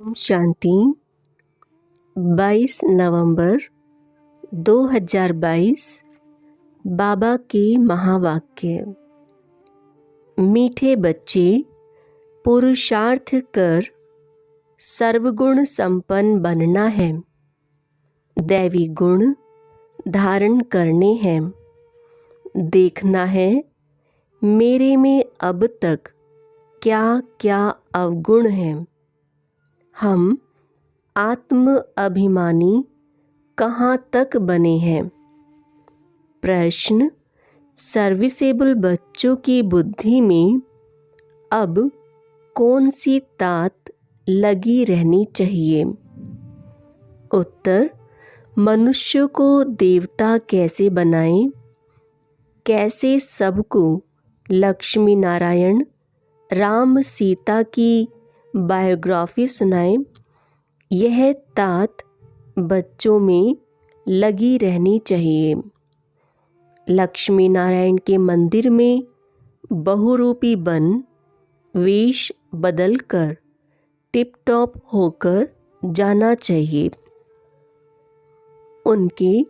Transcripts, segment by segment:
ओम शांति। 22 नवंबर 2022 बाबा के महावाक्य। मीठे बच्चे, पुरुषार्थ कर सर्वगुण संपन्न बनना है। दैवी गुण धारण करने हैं। देखना है मेरे में अब तक क्या क्या अवगुण हैं। हम आत्म अभिमानी कहाँ तक बने हैं। प्रश्न: सर्विसेबल बच्चों की बुद्धि में अब कौन सी तात लगी रहनी चाहिए। उत्तर: मनुष्य को देवता कैसे बनाएं, कैसे सबको लक्ष्मी नारायण राम सीता की बायोग्राफी सुनाएं, यह तात बच्चों में लगी रहनी चाहिए। लक्ष्मी नारायण के मंदिर में बहुरूपी बन वेश बदलकर टिप टॉप होकर जाना चाहिए। उनके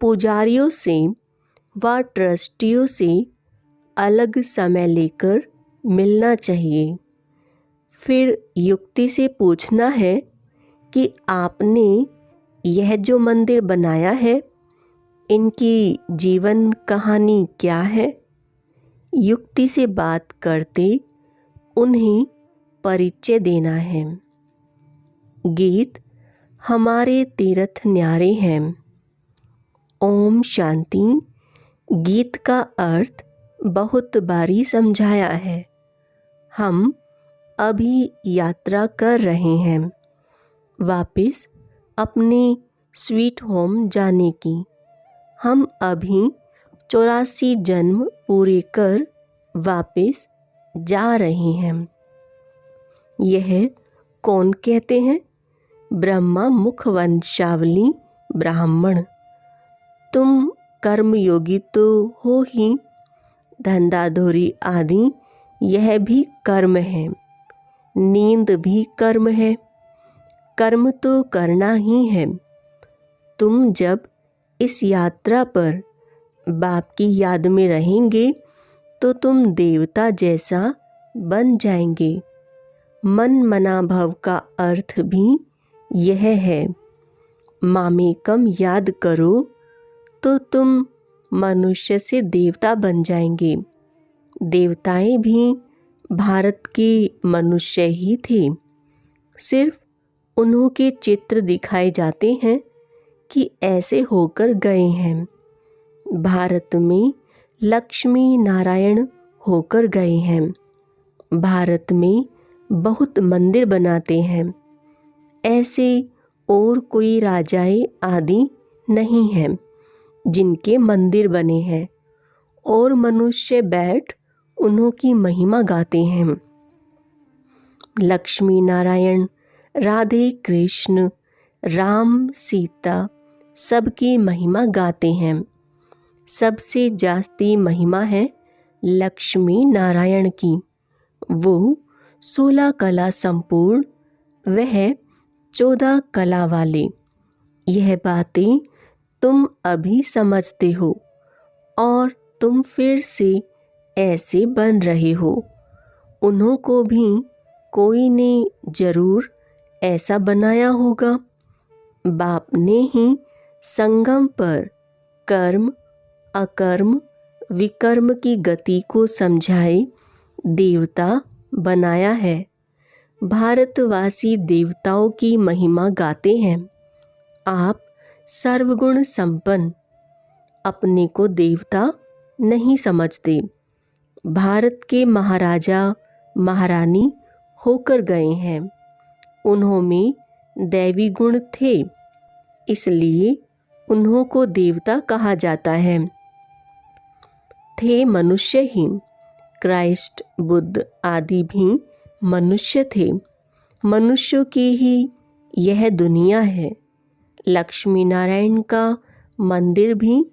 पुजारियों से व ट्रस्टियों से अलग समय लेकर मिलना चाहिए। फिर युक्ति से पूछना है कि आपने यह जो मंदिर बनाया है, इनकी जीवन कहानी क्या है। युक्ति से बात करते उन्हें परिचय देना है। गीत: हमारे तीर्थ न्यारे हैं। ओम शांति। गीत का अर्थ बहुत बारी समझाया है। हम अभी यात्रा कर रहे हैं वापस अपने स्वीट होम जाने की। हम अभी 84 जन्म पूरे कर वापस जा रहे हैं। यह कौन कहते हैं? ब्रह्मा मुख वंशावली ब्राह्मण। तुम कर्मयोगी तो हो ही, धंधाधोरी आदि यह भी कर्म है, नींद भी कर्म है। कर्म तो करना ही है। तुम जब इस यात्रा पर बाप की याद में रहेंगे तो तुम देवता जैसा बन जाएंगे। मन मना भव का अर्थ भी यह है। मामेकम याद करो तो तुम मनुष्य से देवता बन जाएंगे। देवताएं भी भारत के मनुष्य ही थे। सिर्फ उन्हों के चित्र दिखाए जाते हैं कि ऐसे होकर गए हैं। भारत में लक्ष्मी नारायण होकर गए हैं। भारत में बहुत मंदिर बनाते हैं। ऐसे और कोई राजाएं आदि नहीं हैं जिनके मंदिर बने हैं और मनुष्य बैठ उन्हों की महिमा गाते हैं। लक्ष्मी नारायण, राधे कृष्ण, राम सीता सबकी महिमा गाते हैं। सबसे जास्ती महिमा है लक्ष्मी नारायण की। वो 16 कला संपूर्ण, वह 14 कला वाले। यह बातें तुम अभी समझते हो और तुम फिर से ऐसे बन रहे हो। उन्हों को भी कोई ने जरूर ऐसा बनाया होगा। बाप ने ही संगम पर कर्म अकर्म विकर्म की गति को समझाए देवता बनाया है। भारतवासी देवताओं की महिमा गाते हैं। आप सर्वगुण संपन्न अपने को देवता नहीं समझते। भारत के महाराजा महारानी होकर गए हैं। उन्हों में दैवी गुण थे, इसलिए उन्हों को देवता कहा जाता है। थे मनुष्य ही। क्राइस्ट, बुद्ध आदि भी मनुष्य थे। मनुष्यों की ही यह दुनिया है। लक्ष्मी नारायण का मंदिर भी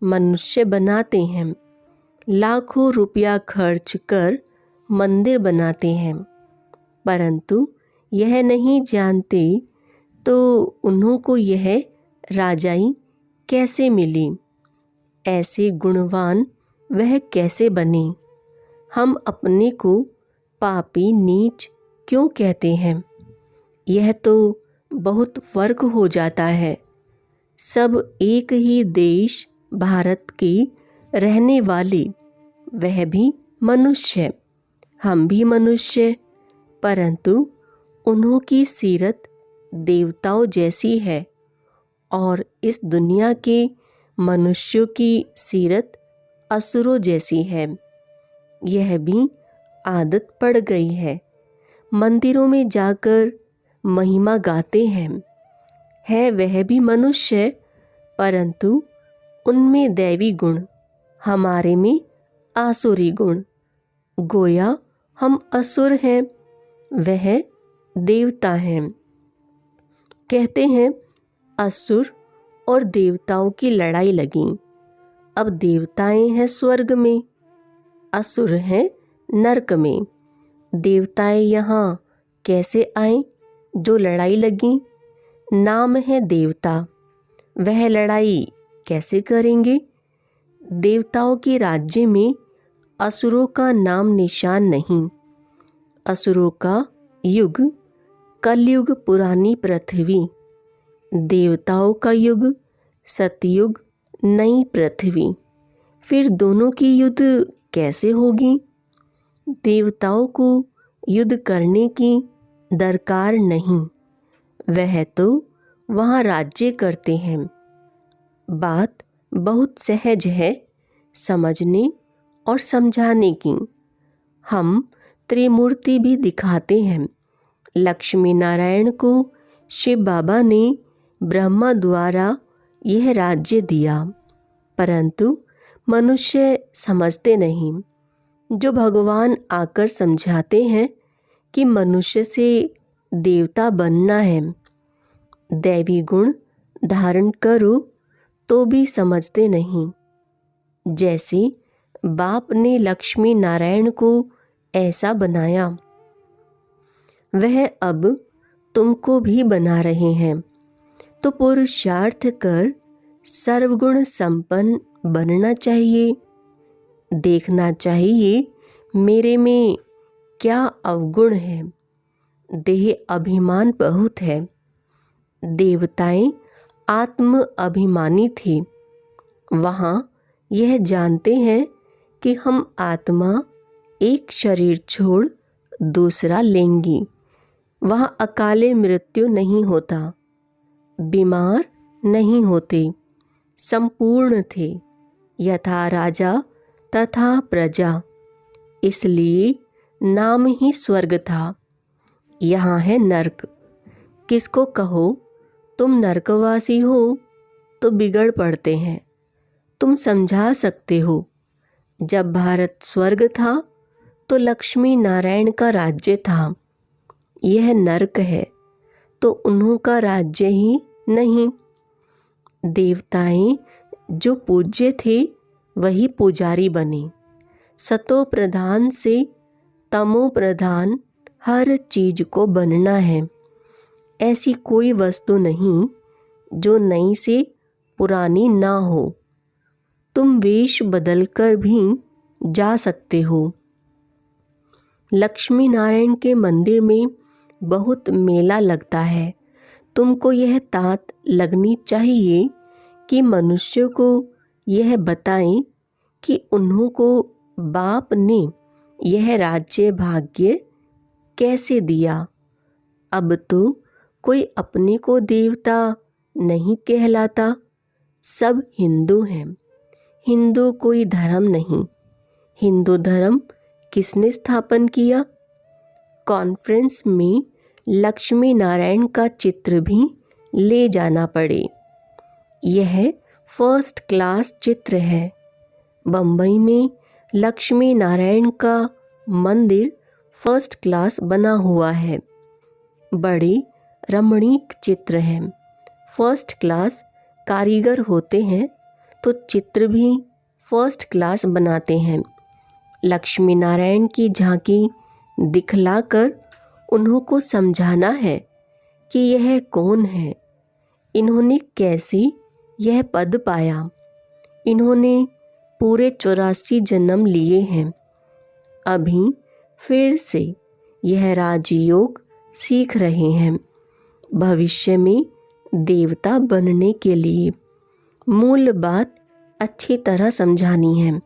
मनुष्य बनाते हैं। लाखों रुपया खर्च कर मंदिर बनाते हैं, परंतु यह नहीं जानते तो उन्हों को यह राजाई कैसे मिली। ऐसे गुणवान वह कैसे बने। हम अपने को पापी नीच क्यों कहते हैं। यह तो बहुत फर्क हो जाता है। सब एक ही देश भारत के रहने वाले, वह भी मनुष्य, हम भी मनुष्य, परंतु उन्हों की सीरत देवताओं जैसी है और इस दुनिया के मनुष्यों की सीरत असुरों जैसी है। यह भी आदत पड़ गई है। मंदिरों में जाकर महिमा गाते हैं। है वह भी मनुष्य, परंतु उनमें दैवी गुण, हमारे में आसुरी गुण। गोया हम असुर हैं, वह देवता हैं। कहते हैं असुर और देवताओं की लड़ाई लगी। अब देवताएं हैं स्वर्ग में, असुर हैं नरक में। देवताएं यहाँ कैसे आए जो लड़ाई लगी। नाम है देवता, वह लड़ाई कैसे करेंगे। देवताओं के राज्य में असुरों का नाम निशान नहीं। असुरों का युग कलयुग पुरानी पृथ्वी, देवताओं का युग सतयुग नई पृथ्वी। फिर दोनों की युद्ध कैसे होगी। देवताओं को युद्ध करने की दरकार नहीं, वह तो वहाँ राज्य करते हैं। बात बहुत सहज है समझने और समझाने की। हम त्रिमूर्ति भी दिखाते हैं। लक्ष्मी नारायण को शिव बाबा ने ब्रह्मा द्वारा यह राज्य दिया, परंतु मनुष्य समझते नहीं। जो भगवान आकर समझाते हैं कि मनुष्य से देवता बनना है, दैवी गुण धारण करो, तो भी समझते नहीं। जैसे बाप ने लक्ष्मी नारायण को ऐसा बनाया, वह अब तुमको भी बना रहे हैं। तो पुरुषार्थ कर सर्वगुण संपन्न बनना चाहिए। देखना चाहिए मेरे में क्या अवगुण है। देह अभिमान बहुत है। देवताएं आत्म अभिमानी थे। वहाँ यह जानते हैं कि हम आत्मा एक शरीर छोड़ दूसरा लेंगी। वहाँ अकाले मृत्यु नहीं होता, बीमार नहीं होते, संपूर्ण थे, यथा राजा तथा प्रजा। इसलिए नाम ही स्वर्ग था। यहाँ है नरक। किसको कहो तुम नरकवासी हो तो बिगड़ पड़ते हैं। तुम समझा सकते हो, जब भारत स्वर्ग था तो लक्ष्मी नारायण का राज्य था। यह नरक है तो उन्हों का राज्य ही नहीं। देवताएं जो पूज्य थे वही पुजारी बने। सतो प्रधान से तमो प्रधान हर चीज को बनना है। ऐसी कोई वस्तु नहीं जो नई से पुरानी ना हो। तुम वेश बदलकर भी जा सकते हो। लक्ष्मी नारायण के मंदिर में बहुत मेला लगता है। तुमको यह तात लगनी चाहिए कि मनुष्य को यह बताएं कि उन्हों को बाप ने यह राज्य भाग्य कैसे दिया। अब तो कोई अपने को देवता नहीं कहलाता। सब हिंदू हैं। हिंदू कोई धर्म नहीं। हिंदू धर्म किसने स्थापन किया। कॉन्फ्रेंस में लक्ष्मी नारायण का चित्र भी ले जाना पड़े। यह फर्स्ट क्लास चित्र है। बम्बई में लक्ष्मी नारायण का मंदिर फर्स्ट क्लास बना हुआ है। बड़े रमणीक चित्र हैं। फर्स्ट क्लास कारीगर होते हैं तो चित्र भी फर्स्ट क्लास बनाते हैं। लक्ष्मी नारायण की झांकी दिखलाकर उन्हों समझाना है कि यह कौन है, इन्होंने कैसे यह पद पाया। इन्होंने पूरे 84 जन्म लिए हैं। अभी फिर से यह राजयोग सीख रहे हैं। भविष्य में देवता बनने के लिए मूल बात अच्छी तरह समझानी है।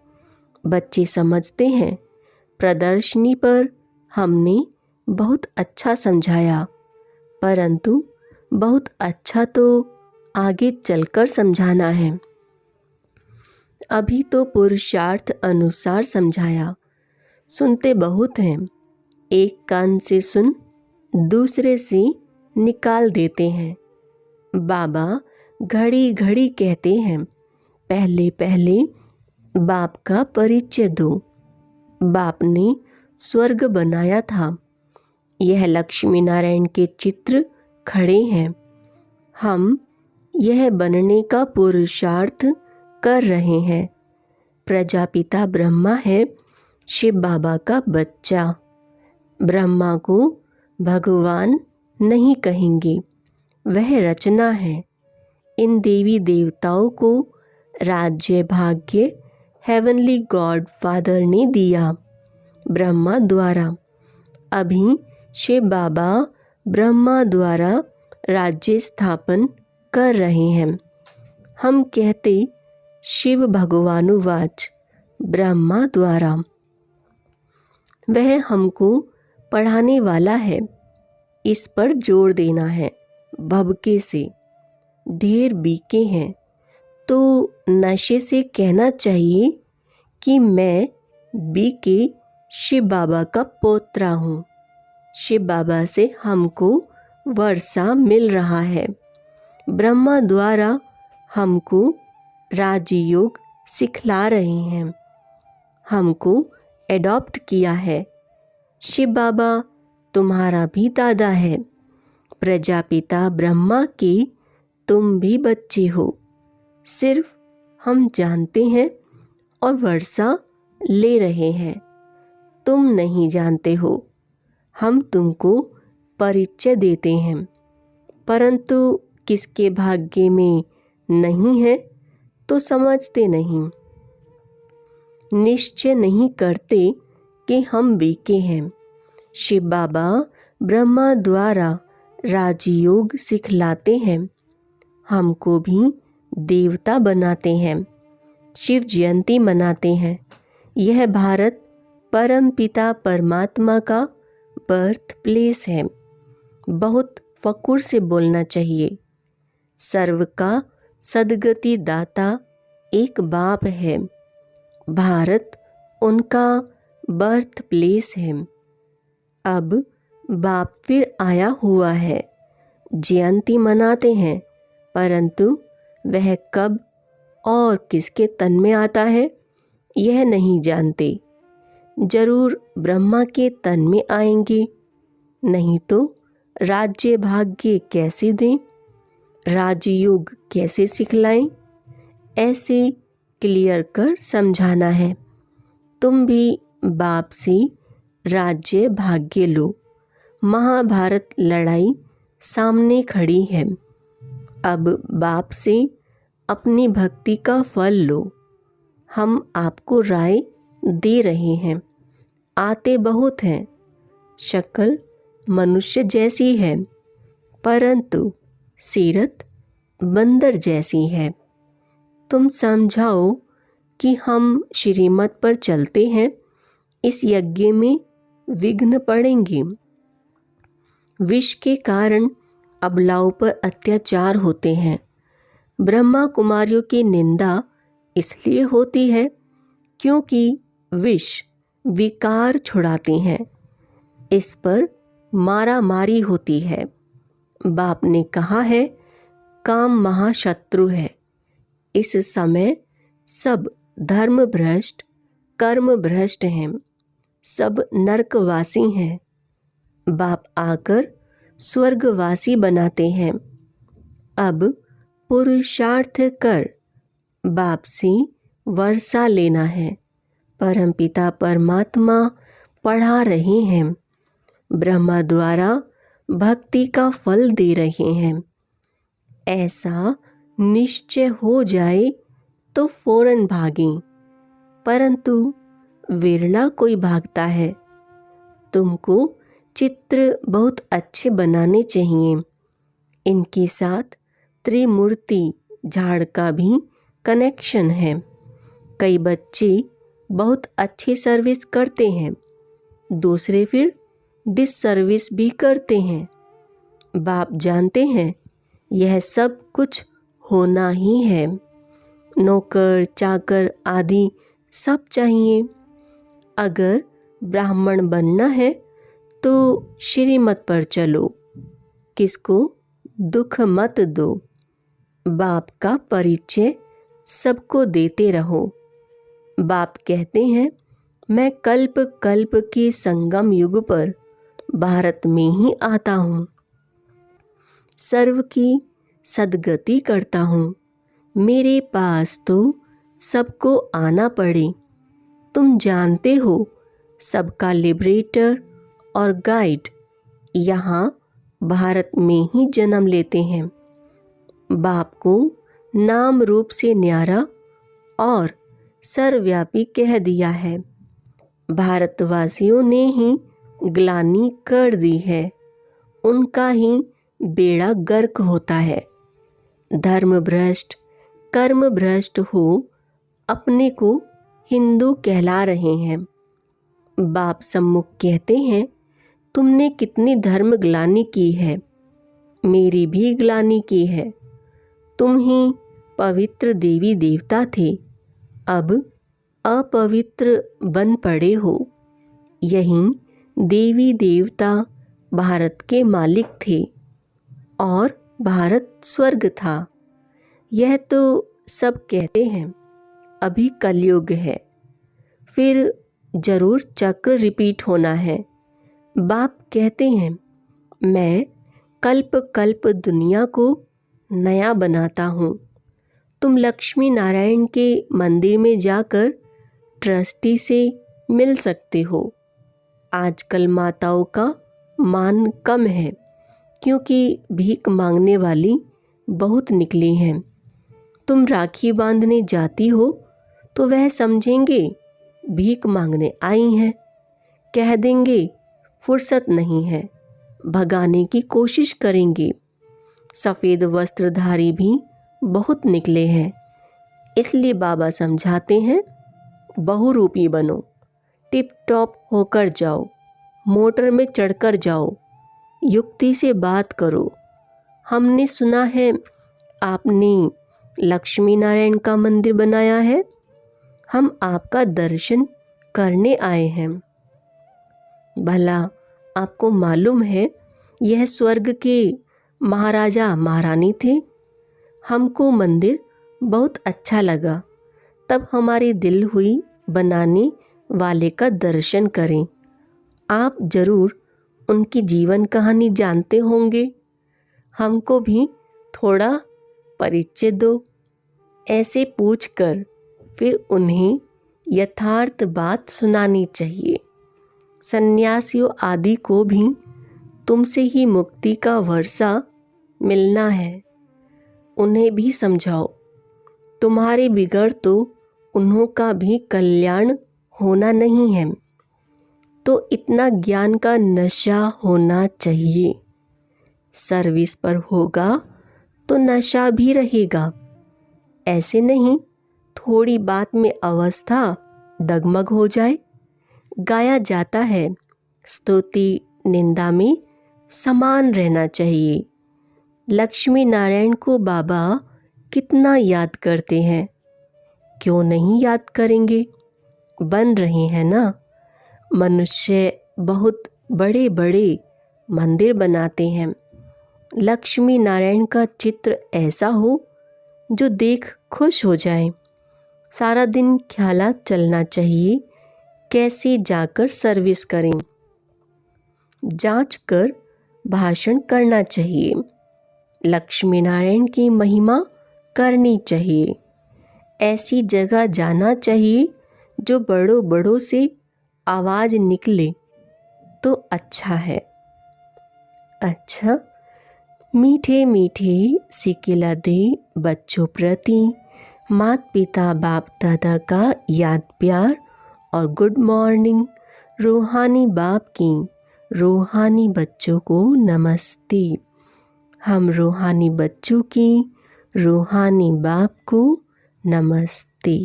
बच्चे समझते हैं प्रदर्शनी पर हमने बहुत अच्छा समझाया, परंतु बहुत अच्छा तो आगे चलकर समझाना है। अभी तो पुरुषार्थ अनुसार समझाया। सुनते बहुत हैं, एक कान से सुन दूसरे से निकाल देते हैं। बाबा घड़ी घड़ी कहते हैं, पहले पहले बाप का परिचय दो। बाप ने स्वर्ग बनाया था। यह लक्ष्मी नारायण के चित्र खड़े हैं। हम यह बनने का पुरुषार्थ कर रहे हैं। प्रजापिता ब्रह्मा है, शिव बाबा का बच्चा। ब्रह्मा को भगवान नहीं कहेंगे, वह रचना है। इन देवी देवताओं को राज्य भाग्य हेवनली गॉड फादर ने दिया ब्रह्मा द्वारा। अभी शिव बाबा ब्रह्मा द्वारा राज्य स्थापन कर रहे हैं। हम कहते शिव भगवानुवाच ब्रह्मा द्वारा। वह हमको पढ़ाने वाला है, इस पर जोर देना है। भभके से ढेर बीके हैं तो नशे से कहना चाहिए कि मैं बीके शिव बाबा का पोत्रा हूँ। शिव बाबा से हमको वर्षा मिल रहा है। ब्रह्मा द्वारा हमको राजयोग सिखला रहे हैं। हमको एडॉप्ट किया है। शिव बाबा तुम्हारा भी दादा है। प्रजापिता ब्रह्मा के तुम भी बच्चे हो। सिर्फ हम जानते हैं और वर्षा ले रहे हैं। तुम नहीं जानते हो। हम तुमको परिचय देते हैं, परंतु किसके भाग्य में नहीं है तो समझते नहीं, निश्चय नहीं करते कि हम बीके हैं। शिव बाबा ब्रह्मा द्वारा राजयोग सिखलाते हैं। हमको भी देवता बनाते हैं। शिव जयंती मनाते हैं। यह भारत परम पिता परमात्मा का बर्थ प्लेस है। बहुत फकुर से बोलना चाहिए। सर्व का सदगति दाता एक बाप है। भारत उनका बर्थ प्लेस है। अब बाप फिर आया हुआ है। जयंती मनाते हैं, परंतु वह कब और किसके तन में आता है यह नहीं जानते। जरूर ब्रह्मा के तन में आएंगे, नहीं तो राज्य भाग्य कैसे दें, राजयोग कैसे सिखलाएं। ऐसे क्लियर कर समझाना है। तुम भी बाप से राज्य भाग्य लो। महाभारत लड़ाई सामने खड़ी है। अब बाप से अपनी भक्ति का फल लो। हम आपको राय दे रहे हैं। आते बहुत हैं, शक्ल मनुष्य जैसी है, परंतु सीरत बंदर जैसी है। तुम समझाओ कि हम श्रीमत पर चलते हैं, इस यज्ञ में विघ्न पड़ेंगे। विष के कारण अबलाओं पर अत्याचार होते हैं। ब्रह्मा कुमारियों की निंदा इसलिए होती है क्योंकि विष विकार छुड़ाती हैं। इस पर मारा मारी होती है। बाप ने कहा है काम महाशत्रु है। इस समय सब धर्म भ्रष्ट कर्म भ्रष्ट हैं, सब नरकवासी हैं। बाप आकर स्वर्गवासी बनाते हैं। अब पुरुषार्थ कर बाप से वर्षा लेना है। परमपिता परमात्मा पढ़ा रहे हैं। ब्रह्मा द्वारा भक्ति का फल दे रहे हैं। ऐसा निश्चय हो जाए तो फौरन भागें, परंतु विरला कोई भागता है। तुमको चित्र बहुत अच्छे बनाने चाहिए। इनके साथ त्रिमूर्ति झाड़ का भी कनेक्शन है। कई बच्चे बहुत अच्छी सर्विस करते हैं, दूसरे फिर डिससर्विस भी करते हैं। बाप जानते हैं यह सब कुछ होना ही है। नौकर चाकर आदि सब चाहिए। अगर ब्राह्मण बनना है तो श्रीमत पर चलो, किसको दुख मत दो। बाप का परिचय सबको देते रहो। बाप कहते हैं मैं कल्प कल्प के संगम युग पर भारत में ही आता हूँ, सर्व की सद्गति करता हूँ। मेरे पास तो सबको आना पड़े। तुम जानते हो सबका लिबरेटर और गाइड यहाँ भारत में ही जन्म लेते हैं। बाप को नाम रूप से न्यारा और सर्वव्यापी कह दिया है। भारतवासियों ने ही ग्लानि कर दी है, उनका ही बेड़ा गर्क होता है। धर्म भ्रष्ट कर्म भ्रष्ट हो अपने को हिंदू कहला रहे हैं। बाप सम्मुख कहते हैं तुमने कितनी धर्म ग्लानि की है, मेरी भी ग्लानि की है। तुम ही पवित्र देवी देवता थे, अब अपवित्र बन पड़े हो। यही देवी देवता भारत के मालिक थे और भारत स्वर्ग था। यह तो सब कहते हैं अभी कलयुग है, फिर जरूर चक्र रिपीट होना है। बाप कहते हैं मैं कल्प कल्प दुनिया को नया बनाता हूँ। तुम लक्ष्मी नारायण के मंदिर में जाकर ट्रस्टी से मिल सकते हो। आजकल माताओं का मान कम है क्योंकि भीख मांगने वाली बहुत निकली हैं। तुम राखी बांधने जाती हो तो वह समझेंगे भीख मांगने आई हैं, कह देंगे फुर्सत नहीं है, भगाने की कोशिश करेंगे। सफ़ेद वस्त्रधारी भी बहुत निकले हैं, इसलिए बाबा समझाते हैं बहुरूपी बनो, टिप टॉप होकर जाओ, मोटर में चढ़कर जाओ, युक्ति से बात करो। हमने सुना है आपने लक्ष्मी नारायण का मंदिर बनाया है, हम आपका दर्शन करने आए हैं। भला आपको मालूम है यह स्वर्ग के महाराजा महारानी थे। हमको मंदिर बहुत अच्छा लगा, तब हमारी दिल हुई बनाने वाले का दर्शन करें। आप जरूर उनकी जीवन कहानी जानते होंगे, हमको भी थोड़ा परिचय दो। ऐसे पूछकर फिर उन्हें यथार्थ बात सुनानी चाहिए। सन्यासियों आदि को भी तुमसे ही मुक्ति का वर्षा मिलना है, उन्हें भी समझाओ। तुम्हारे बिगड़ तो उन्हों का भी कल्याण होना नहीं है, तो इतना ज्ञान का नशा होना चाहिए। सर्विस पर होगा तो नशा भी रहेगा। ऐसे नहीं थोड़ी बात में अवस्था डगमग हो जाए। गाया जाता है स्तुति निंदा में समान रहना चाहिए। लक्ष्मी नारायण को बाबा कितना याद करते हैं, क्यों नहीं याद करेंगे, बन रहे हैं ना। मनुष्य बहुत बड़े बड़े मंदिर बनाते हैं। लक्ष्मी नारायण का चित्र ऐसा हो जो देख खुश हो जाए। सारा दिन ख्यालात चलना चाहिए कैसे जाकर सर्विस करें, जांच कर भाषण करना चाहिए। लक्ष्मी नारायण की महिमा करनी चाहिए। ऐसी जगह जाना चाहिए जो बड़ों बड़ों से आवाज़ निकले, तो अच्छा है। अच्छा, मीठे मीठे सिकिलदे बच्चों प्रति माता पिता बाप दादा का याद प्यार और गुड मॉर्निंग। रूहानी बाप की रूहानी बच्चों को नमस्ते। हम रूहानी बच्चों की रूहानी बाप को नमस्ते।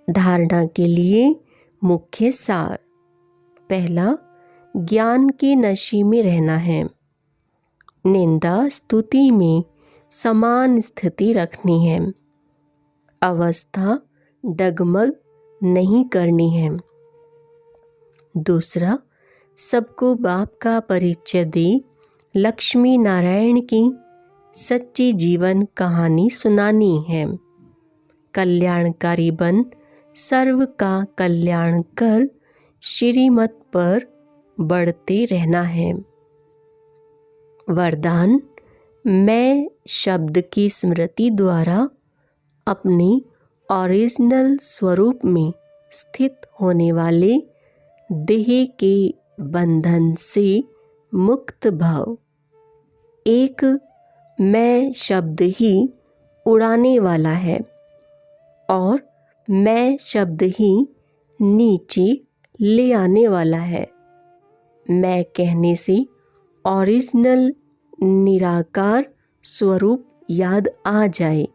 धारणा के लिए मुख्य सार। पहला, ज्ञान के नशे में रहना है। निंदा स्तुति में समान स्थिति रखनी है। अवस्था डगमग नहीं करनी है। दूसरा, सबको बाप का परिचय दे लक्ष्मी नारायण की सच्ची जीवन कहानी सुनानी है। कल्याणकारी बन सर्व का कल्याण कर श्रीमत पर बढ़ते रहना है। वरदान, मैं शब्द की स्मृति द्वारा अपने ओरिजिनल स्वरूप में स्थित होने वाले देह के बंधन से मुक्त भव। एक मैं शब्द ही उड़ाने वाला है और मैं शब्द ही नीचे ले आने वाला है। मैं कहने से ओरिजिनल निराकार स्वरूप याद आ जाए,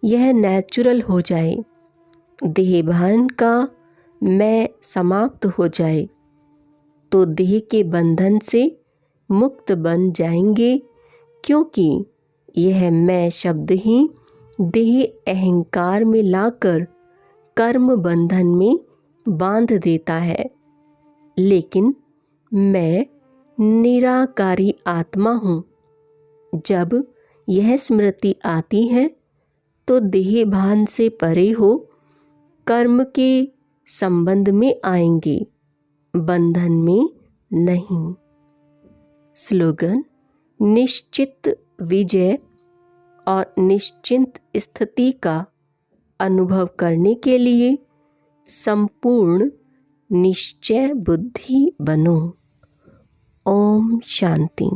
यह नेचुरल हो जाए, देहभान का मैं समाप्त हो जाए, तो देह के बंधन से मुक्त बन जाएंगे, क्योंकि यह मैं शब्द ही देह अहंकार में लाकर कर्म बंधन में बांध देता है। लेकिन मैं निराकारी आत्मा हूँ। जब यह स्मृति आती है तो देह भान से परे हो कर्म के संबंध में आएंगे, बंधन में नहीं। स्लोगन, निश्चित विजय और निश्चिंत स्थिति का अनुभव करने के लिए संपूर्ण निश्चय बुद्धि बनो। ओम शांति।